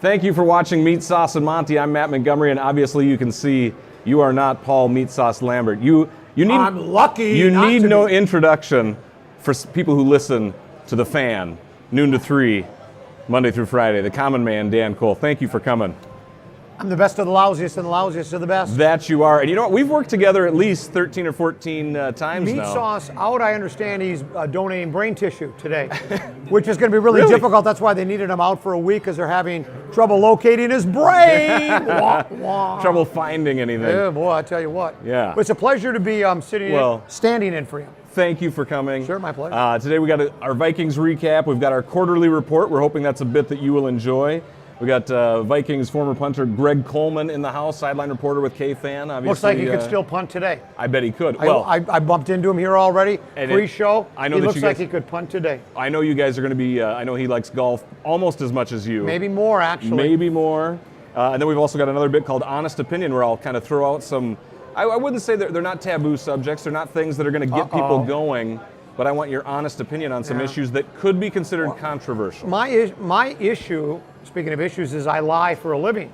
Thank you for watching Meatsauce and Monty. I'm Matt Montgomery, and obviously you can see you are not Paul Meatsauce Lambert. You need. I'm lucky. You not need to no be. introduction for people who listen to The Fan, noon to 3, Monday through Friday. The common man, Dan Cole. Thank you for coming. I'm the best of the lousiest and the lousiest of the best. That you are. And you know what? We've worked together at least 13 or 14 times now. Meatsauce out, I understand he's donating brain tissue today, which is going to be really difficult. That's why they needed him out for a week, because they're having trouble locating his brain. Wah, wah. Trouble finding anything. Yeah, boy, I tell you what. Yeah. But it's a pleasure to be standing in for you. Thank you for coming. Sure, my pleasure. Today we got our Vikings recap. We've got our quarterly report. We're hoping that's a bit that you will enjoy. We got Vikings former punter Greg Coleman in the house, sideline reporter with K-Fan. Obviously, looks like he could still punt today. I bet he could. I bumped into him here already, pre-show. I know he that looks you guys, like he could punt today. I know you guys are going to be, I know he likes golf almost as much as you. Maybe more, actually. Maybe more. And then we've also got another bit called Honest Opinion, where I'll kind of throw out some, I wouldn't say they're not taboo subjects. They're not things that are going to get people going. But I want your honest opinion on some issues that could be considered controversial. My issue, speaking of issues, is I lie for a living.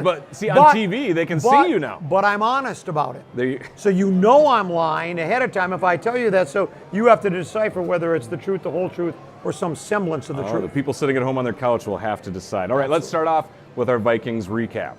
But see, on TV, they can see you now. But I'm honest about it. So you know I'm lying ahead of time if I tell you that, so you have to decipher whether it's the truth, the whole truth, or some semblance of the truth. The people sitting at home on their couch will have to decide. All right, let's start off with our Vikings recap.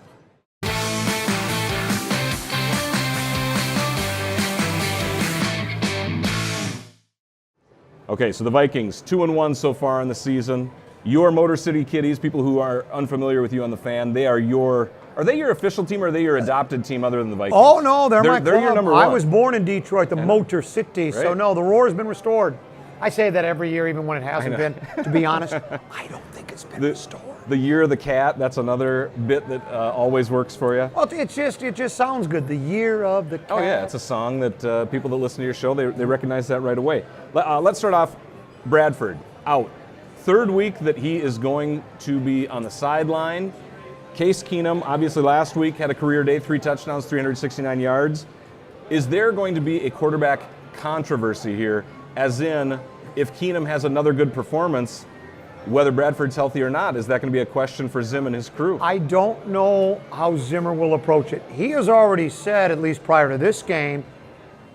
Okay, so the Vikings, 2-1 so far in the season. Your Motor City Kitties, people who are unfamiliar with you on The Fan, are they your official team, or are they your adopted team other than the Vikings? Oh, no, they're my club. They're your number one. I was born in Detroit, the Motor City, right. So no, the roar has been restored. I say that every year, even when it hasn't been, to be honest. I don't think it's been restored. The Year of the Cat, that's another bit that always works for you. Well, it just sounds good. The Year of the Cat. Oh yeah, it's a song that people that listen to your show, they recognize that right away. Let's start off, Bradford, out. Third week that he is going to be on the sideline. Case Keenum, obviously last week, had a career day, 3 touchdowns, 369 yards. Is there going to be a quarterback controversy here, as in, if Keenum has another good performance, whether Bradford's healthy or not, is that going to be a question for Zim and his crew? I don't know how Zimmer will approach it. He has already said, at least prior to this game,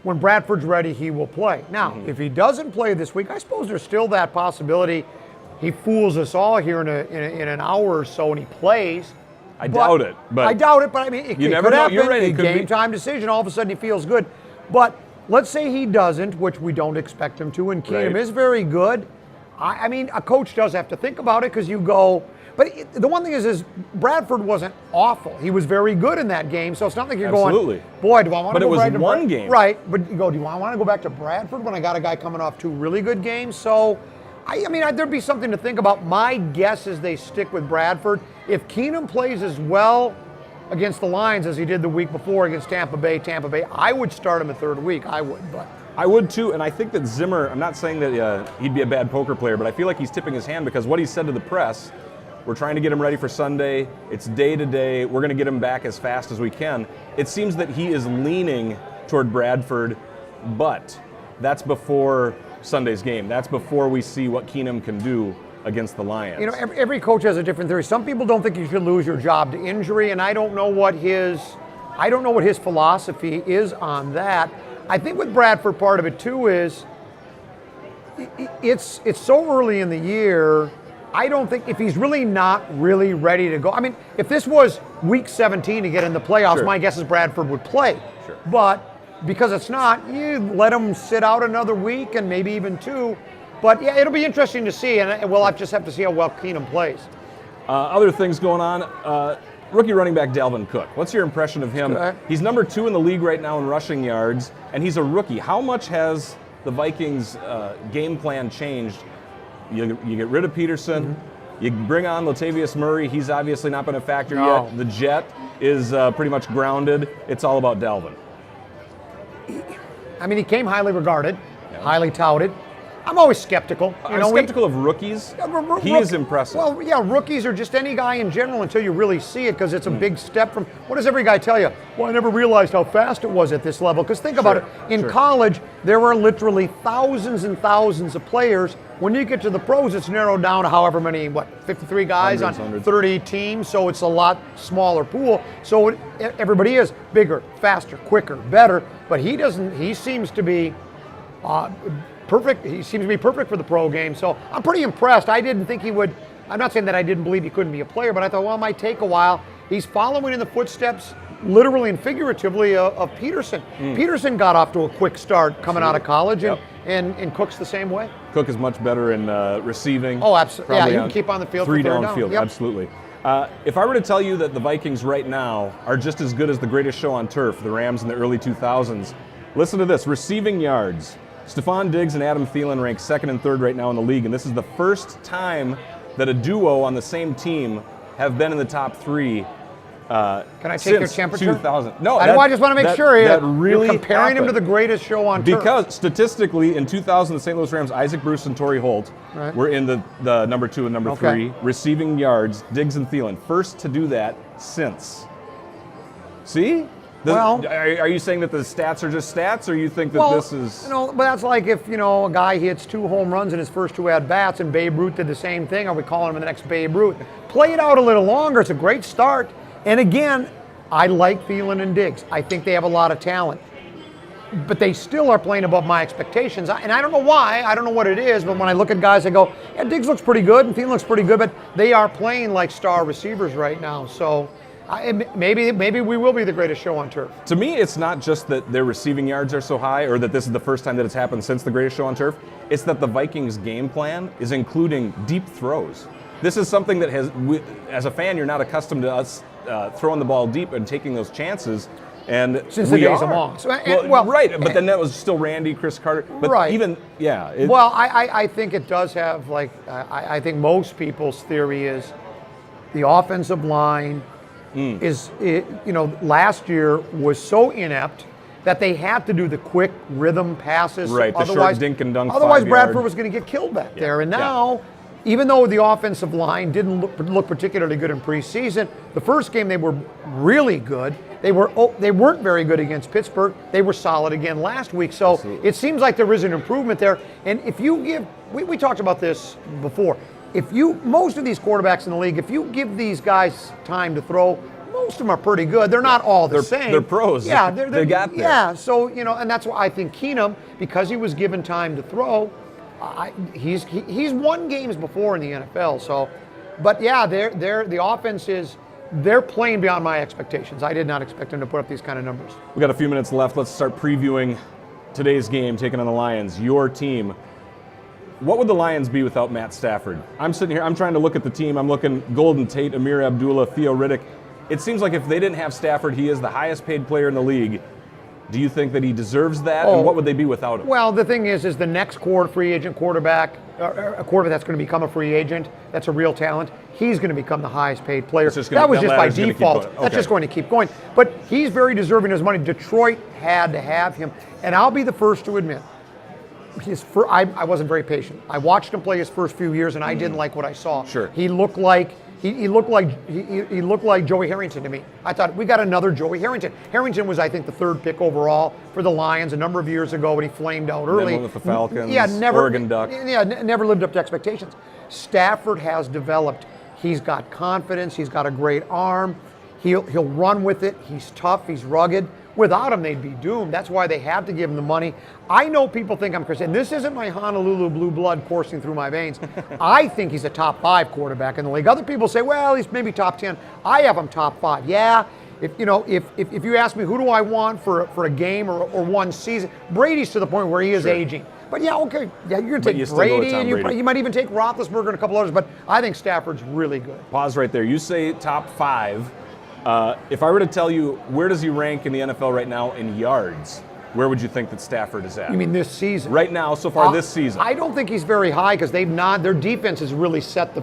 when Bradford's ready, he will play. Now, if he doesn't play this week, I suppose there's still that possibility he fools us all here in an hour or so and he plays. I doubt it. But I mean, it never could know. happen. You're right. A game-time decision, all of a sudden he feels good. But let's say he doesn't, which we don't expect him to, and Keenum is very good. I mean, a coach does have to think about it, because you go, but the one thing is Bradford wasn't awful. He was very good in that game, so it's not like you're going, boy, do I want to go back to Bradford? But it was one game. Right, but you go, do I want to go back to Bradford when I got a guy coming off 2 really good games? So, I mean, there'd be something to think about. My guess is they stick with Bradford. If Keenum plays as well against the Lions as he did the week before against Tampa Bay, I would start him the third week. I would, but. I would too, and I think that Zimmer, I'm not saying that he'd be a bad poker player, but I feel like he's tipping his hand, because what he said to the press, we're trying to get him ready for Sunday, it's day to day, we're going to get him back as fast as we can. It seems that he is leaning toward Bradford, but that's before Sunday's game. That's before we see what Keenum can do against the Lions. You know, every coach has a different theory. Some people don't think you should lose your job to injury, and I don't know what his philosophy is on that. I think with Bradford, part of it too is it's so early in the year. I don't think, if he's really not really ready to go. I mean, if this was week 17 to get in the playoffs, my guess is Bradford would play. Sure. But because it's not, you let him sit out another week and maybe even 2. But yeah, it'll be interesting to see, and we'll just have to see how well Keenum plays. Other things going on. Rookie running back Dalvin Cook. What's your impression of him? He's number 2 in the league right now in rushing yards, and he's a rookie. How much has the Vikings' game plan changed? You get rid of Peterson, you bring on Latavius Murray. He's obviously not been a factor yet. The Jet is pretty much grounded. It's all about Dalvin. I mean, he came highly regarded, highly touted. I'm always skeptical. I'm skeptical of rookies. He is impressive. Well, yeah, rookies are just any guy in general until you really see it, because it's a big step from. What does every guy tell you? Well, I never realized how fast it was at this level. Because think about it. In college, there were literally thousands and thousands of players. When you get to the pros, it's narrowed down to however many, 53 guys on 30 teams. So it's a lot smaller pool. So everybody is bigger, faster, quicker, better. But he doesn't. He seems to be. Perfect. He seems to be perfect for the pro game. So I'm pretty impressed. I didn't think he would. I'm not saying that I didn't believe he couldn't be a player, but I thought, well, it might take a while. He's following in the footsteps, literally and figuratively, of Peterson. Peterson got off to a quick start coming out of college, and Cook's the same way. Cook is much better in receiving. Oh, absolutely. Yeah, you can keep on the field three for third downfield. Yep. Absolutely. If I were to tell you that the Vikings right now are just as good as the greatest show on turf, the Rams in the early 2000s, listen to this: receiving yards. Stephon Diggs and Adam Thielen rank second and third right now in the league, and this is the first time that a duo on the same team have been in the top three. Can I take your temperature? 2000. No, I just want to make sure that really you're comparing him to the greatest show on turf. Because statistically, in 2000, the St. Louis Rams, Isaac Bruce and Torrey Holt were in the number 2 and number 3 receiving yards. Diggs and Thielen, first to do that since. See? Are you saying that the stats are just stats, or you think that this is? But that's like if a guy hits 2 home runs in his first 2 at bats, and Babe Ruth did the same thing. Are we calling him the next Babe Ruth? Play it out a little longer. It's a great start. And again, I like Thielen and Diggs. I think they have a lot of talent, but they still are playing above my expectations. And I don't know why. I don't know what it is. But when I look at guys, I go, yeah, Diggs looks pretty good, and Thielen looks pretty good. But they are playing like star receivers right now. So. Maybe we will be the greatest show on turf. To me, it's not just that their receiving yards are so high, or that this is the first time that it's happened since the greatest show on turf. It's that the Vikings game plan is including deep throws. This is something that as a fan, you're not accustomed to us throwing the ball deep and taking those chances. And since the days of Long. But then that was still Randy, Chris Carter. But I think it does have, I think most people's theory is the offensive line last year was so inept that they had to do the quick rhythm passes. Right, the short dink and dunk. Otherwise, Bradford was going to get killed back there. And now, even though the offensive line didn't look particularly good in preseason, the first game they were really good. They weren't very good against Pittsburgh. They were solid again last week. So it seems like there is an improvement there. And if you give, we talked about this before. Most of these quarterbacks in the league, if you give these guys time to throw, most of them are pretty good. They're not all the same. They're pros. Yeah, they got there. Yeah, so and that's why I think Keenum, because he was given time to throw, he's won games before in the NFL. So, but yeah, the offense they're playing beyond my expectations. I did not expect them to put up these kind of numbers. We got a few minutes left. Let's start previewing today's game, taking on the Lions. Your team. What would the Lions be without Matt Stafford? I'm sitting here, I'm trying to look at the team. I'm looking Golden Tate, Amir Abdullah, Theo Riddick. It seems like if they didn't have Stafford, he is the highest paid player in the league. Do you think that he deserves that? And what would they be without him? Well, the thing is the next free agent quarterback, a quarterback that's going to become a free agent, that's a real talent, he's going to become the highest paid player. That was just by default. That's just going to keep going. But he's very deserving of his money. Detroit had to have him. And I'll be the first to admit, I wasn't very patient. I watched him play his first few years, and I didn't like what I saw. Sure. He looked like Joey Harrington to me. I thought, we got another Joey Harrington. Harrington was, I think, the 3rd pick overall for the Lions a number of years ago, but he flamed out early. Then with the Falcons, Oregon Duck. Yeah, never lived up to expectations. Stafford has developed. He's got confidence. He's got a great arm. He'll run with it. He's tough. He's rugged. Without him, they'd be doomed. That's why they had to give him the money. I know people think I'm crazy, and this isn't my Honolulu blue blood coursing through my veins. I think he's a top 5 quarterback in the league. Other people say, well, he's maybe top 10. I have him top 5. Yeah. If you ask me who do I want for a game or one season, Brady's to the point where he is aging. But yeah, okay, yeah, you're going to take Brady, and you might even take Roethlisberger and a couple others. But I think Stafford's really good. Pause right there. You say top 5. If I were to tell you, where does he rank in the NFL right now in yards? where would you think that Stafford is at? You mean this season? Right now, so far this season. I don't think he's very high because their defense has really set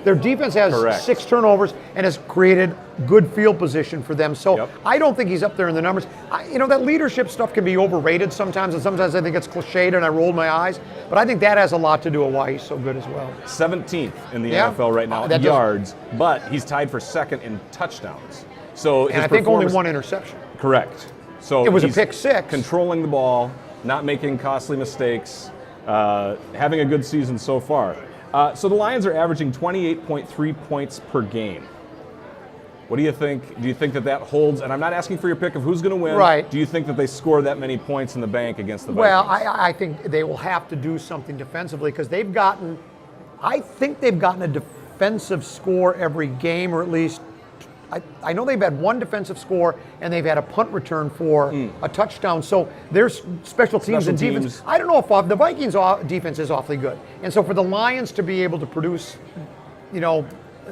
their defense has Correct. 6 turnovers and has created good field position for them. So I don't think he's up there in the numbers. That leadership stuff can be overrated sometimes, and sometimes I think it's cliched and I rolled my eyes. But I think that has a lot to do with why he's so good as well. 17th in the NFL right now in yards, but he's tied for second in touching. So and I think only 1 interception. Correct. So it was a pick 6. Controlling the ball, not making costly mistakes, having a good season so far. So the Lions are averaging 28.3 points per game. What do you think? Do you think that holds? And I'm not asking for your pick of who's going to win. Right. Do you think that they score that many points in the bank against the Vikings? Well, I think they will have to do something defensively because I think they've gotten a defensive score every game, or at least I know they've had 1 defensive score and they've had a punt return for a touchdown. So there's special teams and defense. I don't know if the Vikings defense is awfully good. And so for the Lions to be able to produce,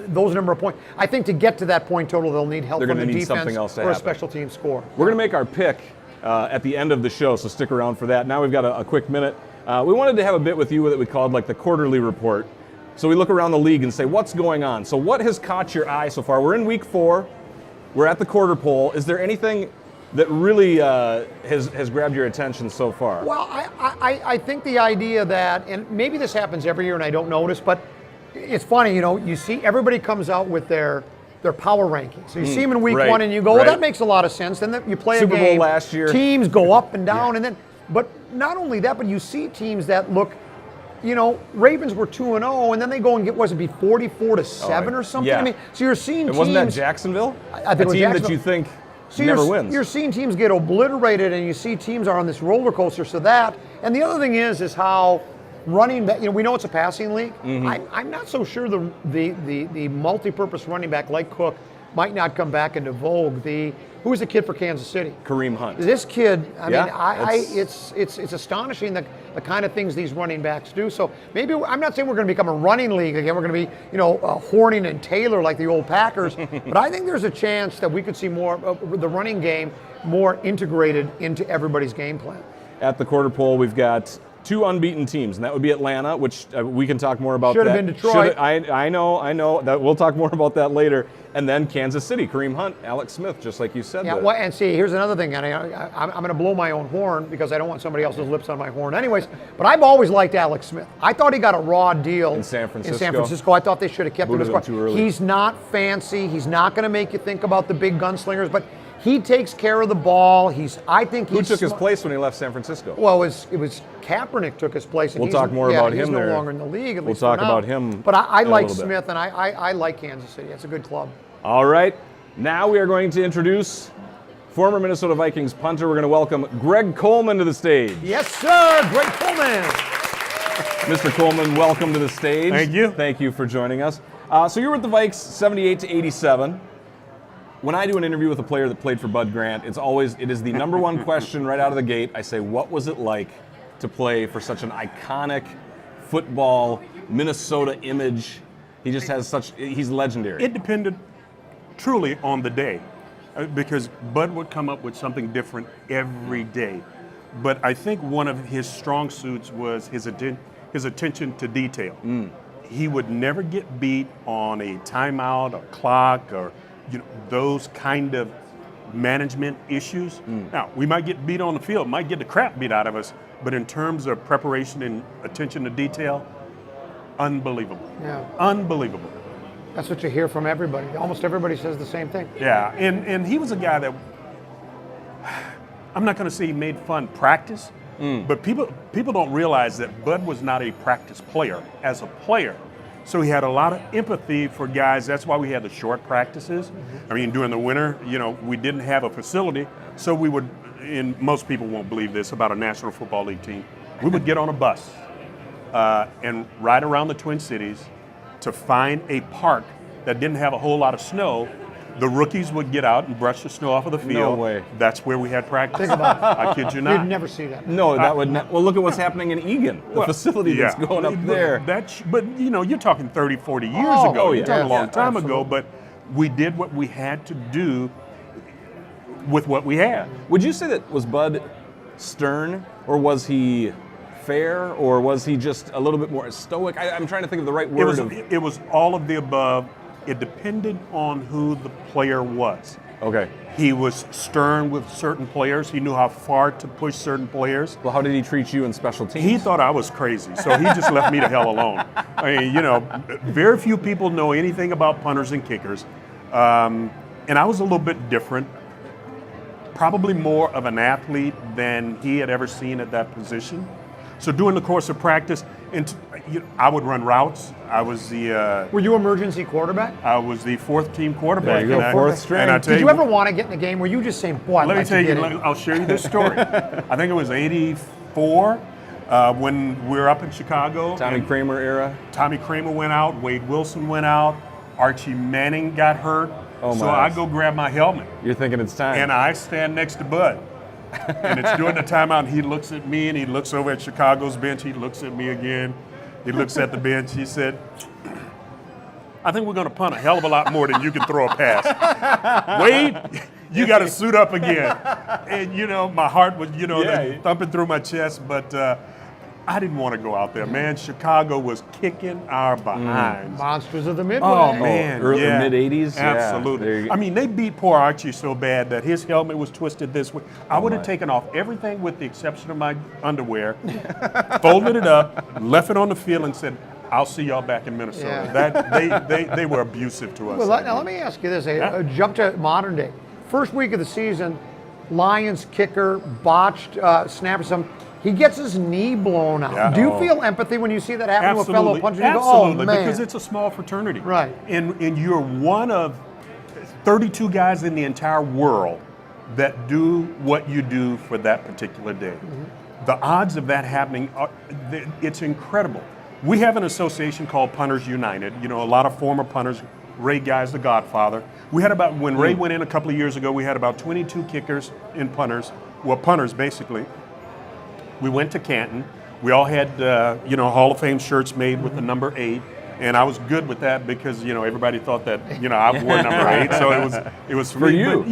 those number of points, I think to get to that point total, they'll need help from the defense or a special team score. We're going to make our pick at the end of the show, so stick around for that. Now we've got a quick minute. We wanted to have a bit with you that we called like the quarterly report. So we look around the league and say, what's going on? So what has caught your eye so far? We're in week 4. We're at the quarter pole. Is there anything that really has grabbed your attention so far? Well, I think the idea that, and maybe this happens every year and I don't notice, but it's funny, you see everybody comes out with their power rankings. So you see them in week 1 and you go, well, that makes a lot of sense. Then you play Super a game. Bowl last year. Teams go up and down, and then, but not only that, but you see teams that look, Ravens were 2-0, and then they go and get, was it be 44-7 or something? Yeah. I mean, so you're seeing teams. Wasn't that Jacksonville? I think it was team Jacksonville. that you think so never wins. You're seeing teams get obliterated, and you see teams are on this roller coaster. So that, and the other thing is how running back. We know it's a passing league. I'm not so sure the multi-purpose running back like Cook might not come back into vogue. Who was the kid for Kansas City? Kareem Hunt. This kid, it's astonishing the kind of things these running backs do. So maybe, I'm not saying we're going to become a running league again. We're going to be, Horning and Taylor like the old Packers. But I think there's a chance that we could see more of the running game more integrated into everybody's game plan. At the quarter pole, we've got 2 unbeaten teams, and that would be Atlanta, which we can talk more about. Should have been Detroit. I know. That we'll talk more about that later. And then Kansas City, Kareem Hunt, Alex Smith, just like you said. Yeah, well, and see, here's another thing, and I'm going to blow my own horn because I don't want somebody else's lips on my horn anyways, but I've always liked Alex Smith. I thought he got a raw deal in San Francisco. I thought they should have kept him as too early. He's not fancy. He's not going to make you think about the big gunslingers, but he takes care of the ball. Who took his place when he left San Francisco? Well, it was Kaepernick took his place. And we'll talk more about him he's there. no longer in the league. We'll talk about him. But I like Smith, and I like Kansas City. It's a good club. All right. Now we are going to introduce former Minnesota Vikings punter. We're going to welcome Greg Coleman to the stage. Yes, sir. Greg Coleman. Mr. Coleman, welcome to the stage. Thank you. Thank you for joining us. So you were with the Vikes 78-87. When I do an interview with a player that played for Bud Grant, it is the number one question right out of the gate. I say, what was it like to play for such an iconic football Minnesota image? He just has he's legendary. It depended truly on the day because Bud would come up with something different every day. But I think one of his strong suits was his attention to detail. He would never get beat on a timeout, a clock, or those kind of management issues. Now, we might get beat on the field, might get the crap beat out of us, but in terms of preparation and attention to detail, unbelievable. Yeah. Unbelievable. That's what you hear from everybody. Almost everybody says the same thing. Yeah, and he was a guy that, I'm not going to say he made fun practice, but people don't realize that Bud was not a practice player as a player. So he had a lot of empathy for guys. That's why we had the short practices. I mean, during the winter, we didn't have a facility, so we would, and most people won't believe this about a National Football League team, we would get on a bus and ride around the Twin Cities to find a park that didn't have a whole lot of snow. The rookies would get out and brush the snow off of the field. No way. That's where we had practice. Think about it. I kid you not. You'd never see that. No, that would not. Well, look at what's happening in Egan, the facility that's going up there. But you're talking 30, 40 years ago. You're talking a long time ago, but we did what we had to do with what we had. Would you say that was Bud stern, or was he fair, or was he just a little bit more stoic? I'm trying to think of the right word. It was all of the above. It depended on who the player was. Okay. He was stern with certain players. He knew how far to push certain players. Well, how did he treat you in special teams? He thought I was crazy, so he just left me the hell alone. I mean, you know, very few people know anything about punters and kickers. And I was a little bit different, probably more of an athlete than he had ever seen at that position. So during the course of practice, I would run routes. I was the. Were you emergency quarterback? I was the fourth team quarterback. There you go, fourth string. And I tell Did you ever want to get in the game? Were you just saying, boy, let me tell you, I'll share you this story. I think it was '84 when we were up in Chicago. Tommy Kramer era. Tommy Kramer went out. Wade Wilson went out. Archie Manning got hurt. Oh my so I go grab my helmet. You're thinking it's time. And I stand next to Bud. And it's during the timeout, and he looks at me, and he looks over at Chicago's bench. He looks at me again. He looks at the bench. He said, I think we're going to punt a hell of a lot more than you can throw a pass. Wade, you got to suit up again. And, you know, my heart was, thumping through my chest, but I didn't want to go out there, man. Chicago was kicking our behinds. Monsters of the Midway. Oh, man. Early mid-'80s? Absolutely. Yeah, I mean, they beat poor Archie so bad that his helmet was twisted this way. I would have taken off everything with the exception of my underwear, folded it up, left it on the field, and said, I'll see y'all back in Minnesota. Yeah. They were abusive to us. Well, now let me ask you this. Jump to modern day. First week of the season, Lions kicker botched snap or something. He gets his knee blown out. Yeah. Do you feel empathy when you see that happen to a fellow puncher? You go, Absolutely, oh, man. because it's a small fraternity. Right. And you're one of 32 guys in the entire world that do what you do for that particular day. Mm-hmm. The odds of that happening, it's incredible. We have an association called Punters United. You know, a lot of former punters. Ray Guy's the godfather. We had when Ray went in a couple of years ago, we had about 22 kickers and punters. Well, punters, basically. We went to Canton. We all had, Hall of Fame shirts made with the number 8, and I was good with that because everybody thought that I wore number 8, so it was for you.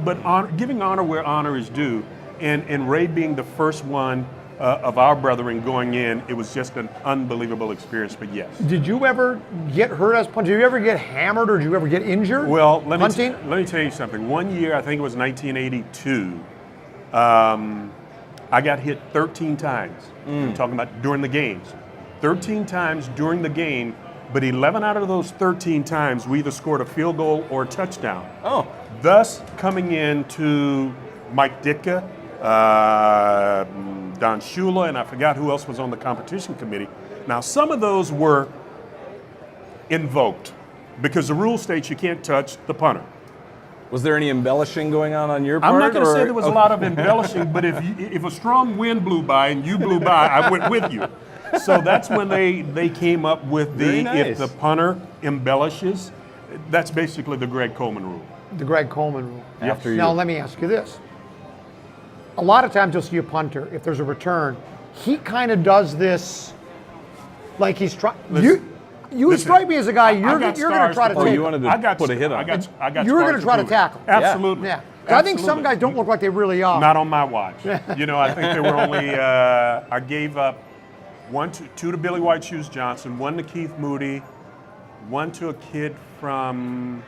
But giving honor where honor is due, and Ray being the first one of our brethren going in, it was just an unbelievable experience. But yes. Did you ever get hurt as a punter? Did you ever get hammered, or did you ever get injured? Well, let punting? me tell you something. One year, I think it was 1982. I got hit 13 times. I'm talking about during the games. 13 times during the game, but 11 out of those 13 times, we either scored a field goal or a touchdown. Oh. Thus, coming into Mike Ditka, Don Shula, and I forgot who else was on the competition committee. Now, some of those were invoked because the rule states you can't touch the punter. Was there any embellishing going on your part? I'm not going to say there was a lot of embellishing, but if a strong wind blew by and you blew by, I went with you. So that's when they came up with if the punter embellishes, that's basically the Greg Coleman rule. The Greg Coleman rule. After you. Now let me ask you this. A lot of times you'll see a punter, if there's a return, he kind of does this like he's trying. You strike me as a guy, you're going to try to take. You wanted to put a hit on. You're going to try to tackle. Absolutely. Yeah. I think some guys don't look like they really are. Not on my watch. I think there were only, I gave up two to Billy White Shoes Johnson, one to Keith Moody, one to a kid from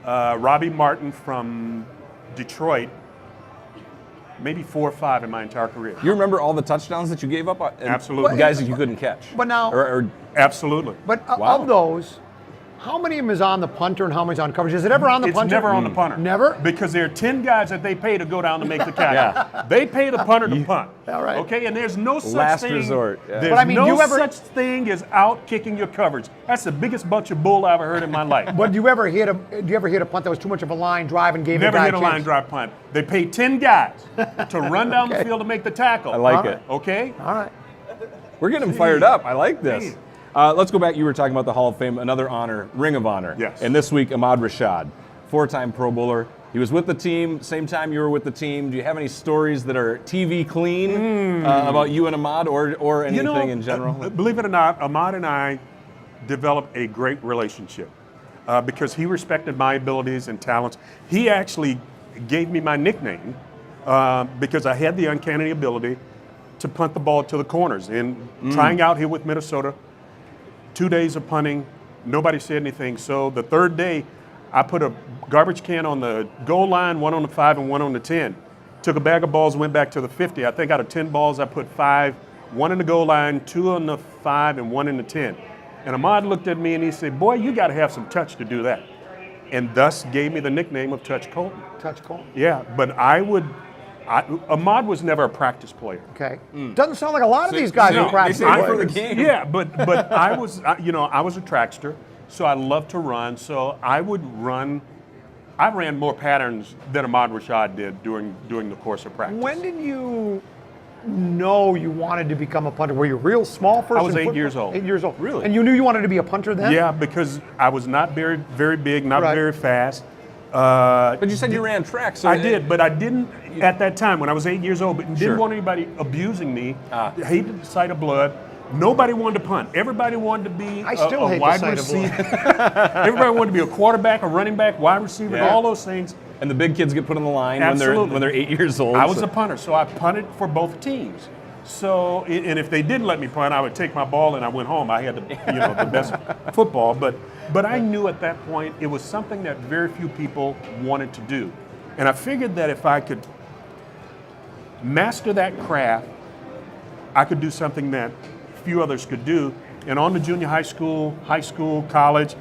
Robbie Martin from Detroit, maybe 4 or 5 in my entire career. You remember all the touchdowns that you gave up? Absolutely. The guys that you couldn't catch. But now, absolutely. But of those, how many of them is on the punter and how many is on coverage? Is it ever on the punter? It's never on the punter. Never? Because there are 10 guys that they pay to go down to make the tackle. They pay the punter to punt. All right. Okay, and there's no such Last thing. resort. Yeah. There's But I mean, no you ever- such thing as out kicking your coverage. That's the biggest bunch of bull I've ever heard in my life. But do you ever hit a punt that was too much of a line drive and gave Never a guy hit a line chance? drive punt. They pay 10 guys to run down the field to make the tackle. I like it. Okay? All right. We're getting fired up. I like this. Let's go back. You were talking about the Hall of Fame, another honor, Ring of Honor. Yes. And this week, Ahmad Rashad, 4-time Pro Bowler. He was with the team, same time you were with the team. Do you have any stories that are TV clean about you and Ahmad or anything in general? Believe it or not, Ahmad and I developed a great relationship because he respected my abilities and talents. He actually gave me my nickname because I had the uncanny ability to punt the ball to the corners. And trying out here with Minnesota, 2 days of punting, nobody said anything. So the third day, I put a garbage can on the goal line, one on the 5 and one on the 10. Took a bag of balls, went back to the 50. I think out of 10 balls, I put 5, one in the goal line, 2 on the 5, and 1 in the 10. And Ahmad looked at me and he said, boy, you got to have some touch to do that. And thus gave me the nickname of Touch Colton. Touch Colton. Yeah, but Ahmad was never a practice player. Okay. Doesn't sound like a lot of these guys are practice they say players. for the game. Yeah, but I was a trackster, so I loved to run. So I would run. I ran more patterns than Ahmad Rashad did during the course of practice. When did you know you wanted to become a punter? Were you real small first? I was in 8 football? years old. 8 years old. Really? And you knew you wanted to be a punter then? Yeah, because I was not very, very big, not Right. very fast. But you said you ran track, so I did, but I didn't at that time when I was 8 years old. But Sure. didn't want anybody abusing me. Hated the sight of blood. Nobody wanted to punt. Everybody wanted to be I still a hate the wide sight of blood. receiver. Everybody wanted to be a quarterback, a running back, wide receiver, Yeah. all those things. And the big kids get put on the line Absolutely. when they're 8 years old. I was so- a punter, so I punted for both teams. So, and if they didn't let me punt, I would take my ball and I went home. I had the best football, but I knew at that point it was something that very few people wanted to do. And I figured that if I could master that craft, I could do something that few others could do. And on to junior high school, college,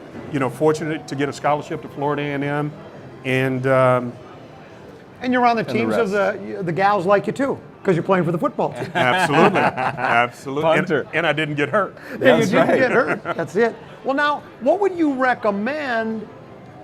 fortunate to get a scholarship to Florida A&M. And And you're on the teams of rest. the gals like you too, because you're playing for the football team. absolutely. Punter. And I didn't get hurt. And That's you didn't right. get hurt. That's it. Well, now, what would you recommend?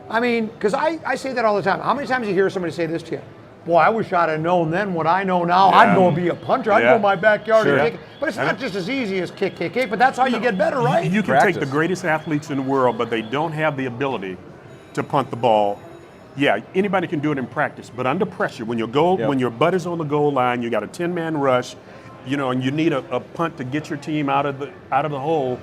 I mean, because I say that all the time. How many times do you hear somebody say this to you? Boy, I wish I'd have known then what I know now. I'd go be a punter. I'd Yeah. go in my backyard Sure. and kick. But it's not just as easy as kick, but that's how you get better, right? You can Practice. take the greatest athletes in the world, but they don't have the ability to punt the ball. Yeah, anybody can do it in practice, but under pressure, when your butt is on the goal line, you got a 10-man rush, and you need a punt to get your team out of the hole.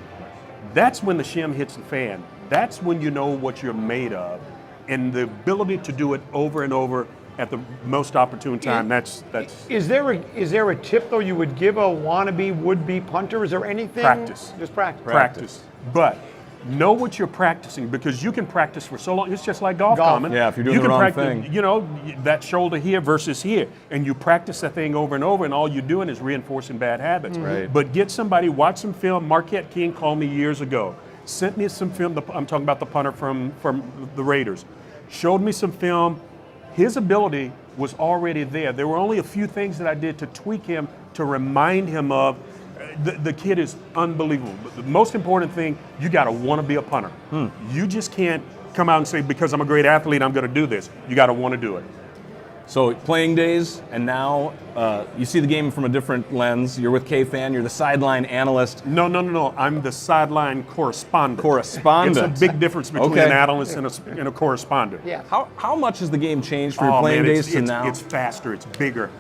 That's when the shim hits the fan. That's when you know what you're made of, and the ability to do it over and over at the most opportune time. That's Is there a tip though you would give a wannabe would-be punter? Is there anything? Practice. Just practice. practice. But know what you're practicing, because you can practice for so long. It's just like golf. Golf. Common. Yeah, if you're doing you the can wrong practice, thing. that shoulder here versus here, and you practice that thing over and over, and all you're doing is reinforcing bad habits. Right. But get somebody, watch some film. Marquette King called me years ago, sent me some film. I'm talking about the punter from the Raiders. Showed me some film. His ability was already there. There were only a few things that I did to tweak him, to remind him of. The kid is unbelievable. But the most important thing, you got to want to be a punter. You just can't come out and say, because I'm a great athlete, I'm going to do this. You got to want to do it. So playing days, and now you see the game from a different lens. You're with K-Fan. You're the sideline analyst. No. I'm the sideline correspondent. Correspondent. It's a big difference between Okay. an analyst and a correspondent. Yeah. How much has the game changed for your Oh, playing man, days to now? It's faster. It's bigger.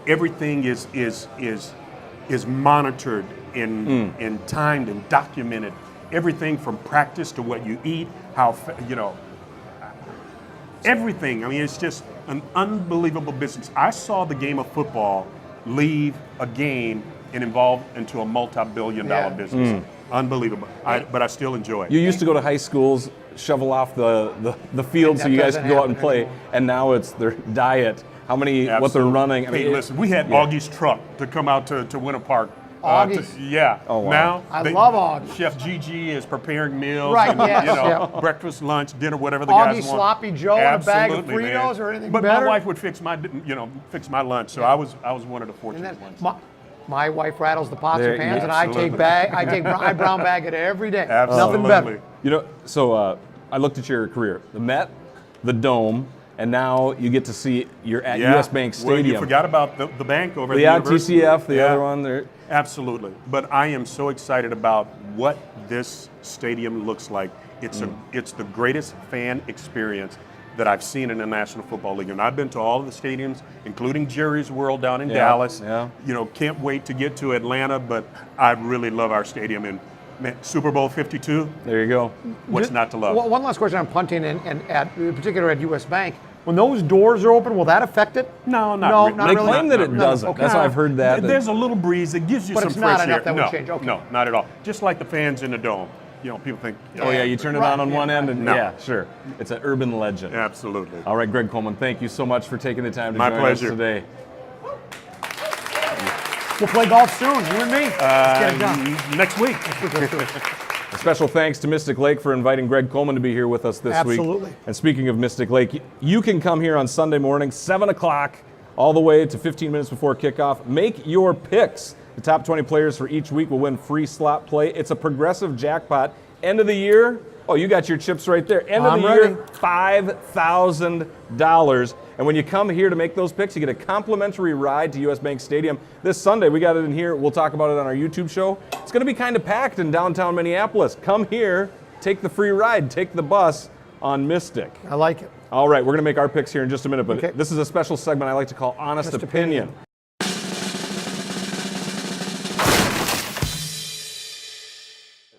Everything is monitored and timed and documented. Everything from practice to what you eat, everything. I mean, it's just an unbelievable business. I saw the game of football leave a game and evolve into a multi-billion-dollar Yeah. business. Unbelievable. But I still enjoy it. You used to go to high schools, shovel off the field so That you guys doesn't could go out and happen play, anymore. and now it's their diet, what they're Absolutely. running. I Hey, mean, listen, we had yeah. Augie's truck to come out to Winter Park. Augie's? Yeah. Oh, wow. Now I love Augie. Chef Gigi is preparing meals. Right, And, yes, yeah. breakfast, lunch, dinner, whatever the Augie guys want. Sloppy Joe and a bag of Absolutely, man. Fritos or anything But better? my wife would fix my lunch, so I was one of the And fortunate then ones. my wife rattles the pots There- and pans, yeah, and I brown bag it every day. Absolutely. Nothing better. So I looked at your career, the Met, the Dome, and now you get to see you're at US Bank Well, you Stadium. forgot about the bank over Yeah, at the university. TCF, the Yeah. other one there. Absolutely. But I am so excited about what this stadium looks like. It's the greatest fan experience that I've seen in the National Football League. And I've been to all of the stadiums, including Jerry's World down in Yeah, Dallas. yeah. Can't wait to get to Atlanta, but I really love our stadium. And man, Super Bowl 52, There you go. what's not to love? One last question on punting, and in particular at US Bank. when those doors are open, will that affect it? No, not No, really. not They really? claim that it No, doesn't. okay. That's why I've heard that. There's a little breeze that gives you But some it's not fresh enough air. that would No, change, okay. no, not at all. Just like the fans in the dome. People think. Oh yeah, you turn it on one end, and No. yeah, sure. It's an urban legend. Absolutely. All right, Greg Coleman, thank you so much for taking the time to My join pleasure. us today. We'll play golf soon, you and me. Let's get it done. Next week. A special thanks to Mystic Lake for inviting Greg Coleman to be here with us this week. Absolutely. And speaking of Mystic Lake, you can come here on Sunday morning, 7 o'clock, all the way to 15 minutes before kickoff. Make your picks. The top 20 players for each week will win free slot play. It's a progressive jackpot. End of the year, oh, you got your chips right there. End of the year, $5,000. And when you come here to make those picks, you get a complimentary ride to US Bank Stadium. This Sunday, we got it in here. We'll talk about it on our YouTube show. It's going to be kind of packed in downtown Minneapolis. Come here, take the free ride, take the bus on Mystic. I like it. All right, we're going to make our picks here in just a minute, but Okay. this is a special segment I like to call Honest Opinion.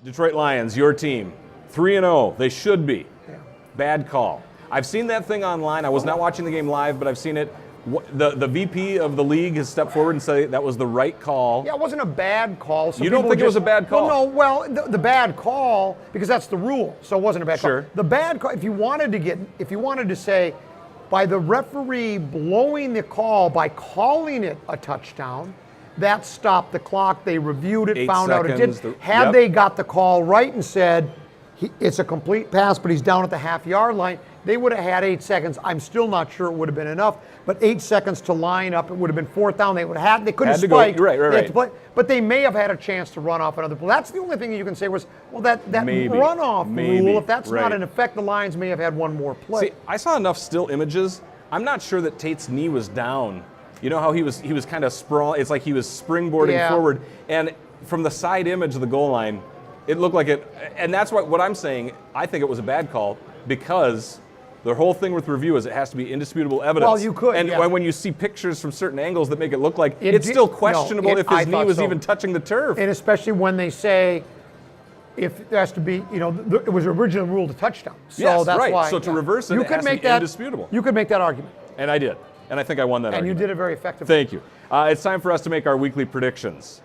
Detroit Lions, your team, 3-0. They should be. Yeah. Bad call. I've seen that thing online. I was not watching the game live, but I've seen it. The VP of the league has stepped forward and said that was the right call. Yeah, it wasn't a bad call. Some You don't people think it was a bad call? Well, no. The bad call, because that's the rule, so it wasn't a bad Sure. call. The bad call, if you wanted to say, by the referee blowing the call by calling it a touchdown, that stopped the clock. They reviewed it, 8 found out it seconds, did. Had yep. they got the call right and said it's a complete pass, but he's down at the half-yard line, they would have had 8 seconds. I'm still not sure it would have been enough, but 8 seconds to line up, it would have been 4th down. They would have had. They could have Had to go. spiked. Right. They had to play, but they may have had a chance to run off another play. That's the only thing you can say was, well, that Maybe. runoff Maybe. rule, if that's Right. not in effect, the Lions may have had one more play. See, I saw enough still images. I'm not sure that Tate's knee was down. You know how he was kind of sprawl. It's like he was springboarding Yeah. forward, and from the side image of the goal line, it looked like it. And that's what I'm saying. I think it was a bad call because the whole thing with review is it has to be indisputable evidence. Well, you could, And yeah. when you see pictures from certain angles that make it look like It it's did- still no, questionable it- if I his knee thought was so. even touching the turf. And especially when they say, if there has to be, it was originally ruled a touchdown. So Yes, that's right. why. So to reverse it, you it could has to make be that indisputable. You could make that argument, And I did. And I think I won that and argument. you did it very effectively. Thank you. It's time for us to make our weekly predictions.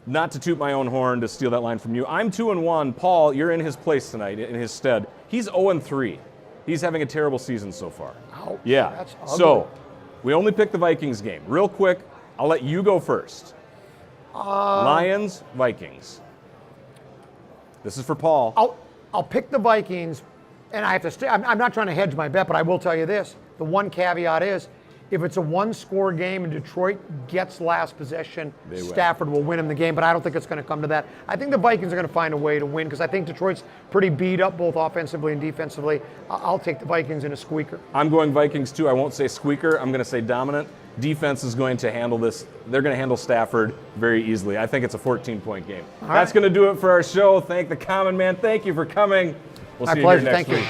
Not to toot my own horn to steal that line from you. I'm 2-1. Paul, you're in his place tonight, in his stead. He's 0-3. He's having a terrible season so far. Ouch, Yeah. that's ugly. So, we only picked the Vikings game. Real quick, I'll let you go first. Lions, Vikings. This is for Paul. I'll pick the Vikings, and I have to stay. I'm not trying to hedge my bet, but I will tell you this. The one caveat is, if it's a one-score game and Detroit gets last possession, They win. Stafford will win him the game, but I don't think it's going to come to that. I think the Vikings are going to find a way to win because I think Detroit's pretty beat up both offensively and defensively. I'll take the Vikings in a squeaker. I'm going Vikings too. I won't say squeaker. I'm going to say dominant. Defense is going to handle this. They're going to handle Stafford very easily. I think it's a 14-point game. That's right. going to do it for our show. Thank the Common Man. Thank you for coming. We'll My see pleasure. you here next Thank you. week.